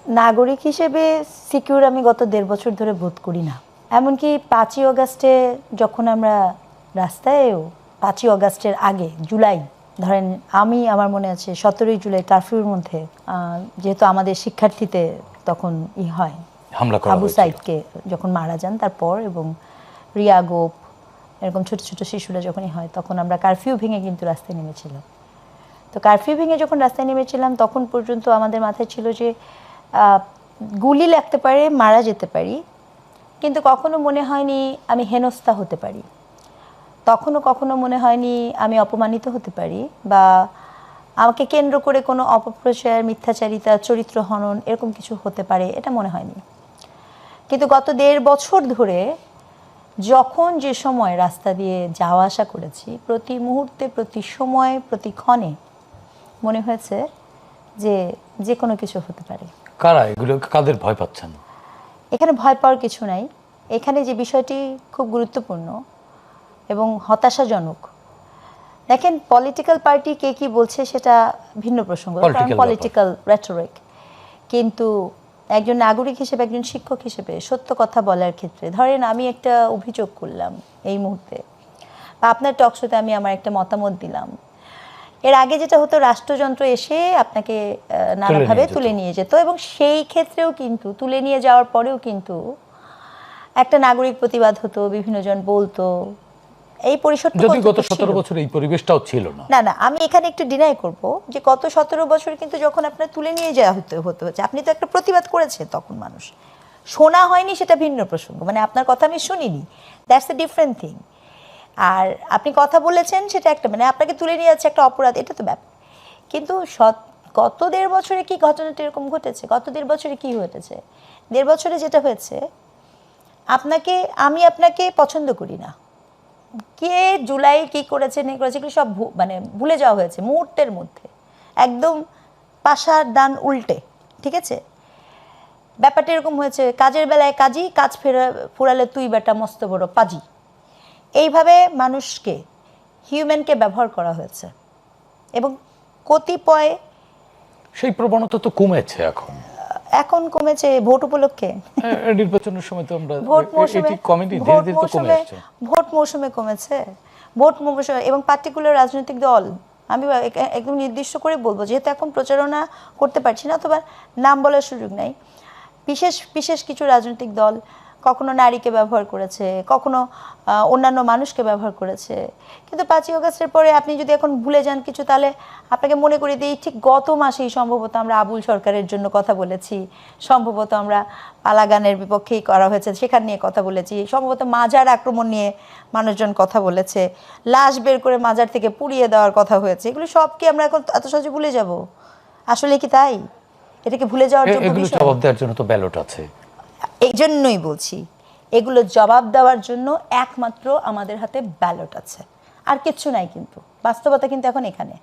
নাগরিক হিসেবে সিকিউর আমি গত ১.৫ বছর ধরে বোধ করি না। এমনকি ৫ই অগাস্টে যখন আমরা রাস্তায়ও ৫ই অগাস্টের আগে জুলাই ধরেন আমার মনে আছে ১৭ই জুলাই কারফিউর মধ্যে যেহেতু আমাদের শিক্ষার্থীতে তখন হয় হামলা করা আবু সাইদকে যখন মারা যান তারপর এবং রিয়া গোপ এরকম ছোট ছোট শিশুরা যখনই হয় তখন আমরা কারফিউ ভেঙে কিন্তু রাস্তায় নেমেছিলাম। তো কারফিউ ভেঙে যখন রাস্তায় নেমেছিলাম তখন পর্যন্ত আমাদের মাথায় ছিল যে গুলি লাগতে পারে, মারা যেতে পারি, কিন্তু কখনো মনে হয়নি আমি হেনস্থা হতে পারি, কখনো মনে হয়নি আমি অপমানিত হতে পারি বা আমাকে কেন্দ্র করে কোনো অপপ্রচার, মিথ্যাচারিতা, চরিত্র হনন এরকম কিছু হতে পারে এটা মনে হয়নি। কিন্তু গত ১.৫ বছর ধরে যখন যে সময় রাস্তা দিয়ে যাওয়া আসা করেছি প্রতি মুহূর্তে, প্রতি সময়, প্রতি ক্ষণে মনে হয়েছে যে যে কোনো কিছু হতে পারে। কারা এগুলো, কাদের ভয় পাচ্ছেন? এখানে ভয় পাওয়ার কিছু নাই। এখানে যে বিষয়টি খুব গুরুত্বপূর্ণ এবং হতাশাজনক, দেখেন পলিটিক্যাল পার্টি কে কি বলছে সেটা ভিন্ন প্রসঙ্গ, কারণ পলিটিক্যাল রেটরিক, কিন্তু একজন নাগরিক হিসেবে, একজন শিক্ষক হিসেবে সত্য কথা বলার ক্ষেত্রে ধরেন আমি একটা অভিযোগ করলাম এই মুহূর্তে বা আপনার টকশোতে আমি আমার একটা মতামত দিলাম, এর আগে যেটা হতো রাষ্ট্রযন্ত্র এসে আপনাকে নানাভাবে তুলে নিয়ে যেত এবং সেই ক্ষেত্রেও কিন্তু তুলে নিয়ে যাওয়ার পরেও কিন্তু একটা নাগরিক প্রতিবাদ হতো, বিভিন্ন জন বলতো, এই পরিষদ গত 17 বছর এই পরিবেশটাও ছিল না। না, আমি এখানে একটু ডিনাই করব যে গত 17 বছর কিন্তু যখন আপনার তুলে নিয়ে যাওয়া হচ্ছে আপনি তো একটা প্রতিবাদ করেছেন, তখন মানুষ শোনা হয়নি সেটা ভিন্ন প্রসঙ্গ, মানে আপনার কথা আমি শুনিনি, দ্যাটস এ ডিফারেন্ট থিং। আর আপনি কথা বলেছেন সেটা একটা, মানে আপনাকে তুলে নিয়ে যাচ্ছে একটা অপরাধ, এটা তো ব্যাপার। কিন্তু গত ১.৫ বছরে কি ঘটনাটা এরকম ঘটেছে? গত ১.৫ বছরে কি ঘটেছে? ১.৫ বছরে যেটা হয়েছে, আমি আপনাকে পছন্দ করি না, কে জুলাই কি করেছে না করেছে এগুলো সব মানে ভুলে যাওয়া হয়েছে মুহূর্তের মধ্যে, একদম পাশার দান উল্টে, ঠিক আছে? ব্যাপারটা এরকম হয়েছে, কাজের বেলায় কাজী, কাজ ফুরালে তুই বেটা মস্ত বড় পাজি, এইভাবে মানুষকে, হিউম্যানকে ব্যবহার করা হয়েছে এবং কতিপয় সেই প্রবণতা তো কমেছে এখন কমেছে ভোট উপলক্ষে, নির্বাচনের সময় তো আমরা ভোট মৌসুমে ভোট মৌসুমে কমেছে, ভোট মৌসুমে এবং পার্টিকুলার রাজনৈতিক দল, আমি একদম নির্দিষ্ট করে বলবো যেহেতু এখন প্রচারণা করতে পারছি না অথবা নাম বলার সুযোগ নাই, বিশেষ কিছু রাজনৈতিক দল কখনো নারীকে ব্যবহার করেছে, কখনো অন্যান্য মানুষকে ব্যবহার করেছে। কিন্তু ৫ই অগাস্টের পরে আপনি যদি এখন ভুলে যান কিছু, তাহলে আপনাকে মনে করে দিই ঠিক গত মাসেই সম্ভবত আমরা আবুল সরকারের জন্য কথা বলেছি, সম্ভবত আমরা পালাগানের বিপক্ষেই করা হয়েছে সেখান নিয়ে কথা বলেছি, সম্ভবত মাজার আক্রমণ নিয়ে মানুষজন কথা বলেছে, লাশ বের করে মাজার থেকে পুড়িয়ে দেওয়ার কথা হয়েছে, এগুলো সব কি আমরা এখন এত সহজে ভুলে যাব? আসলে কি তাই? এটাকে ভুলে যাওয়ার জন্য জবাব দেওয়ার জন্য তো ব্যালট আছে। এই জন্যই বলছি এগুলো জবাব দেওয়ার জন্য একমাত্র আমাদের হাতে ব্যালট আছে, আর কিচ্ছু নাই। কিন্তু বাস্তবতা কিন্তু এখন এখানে।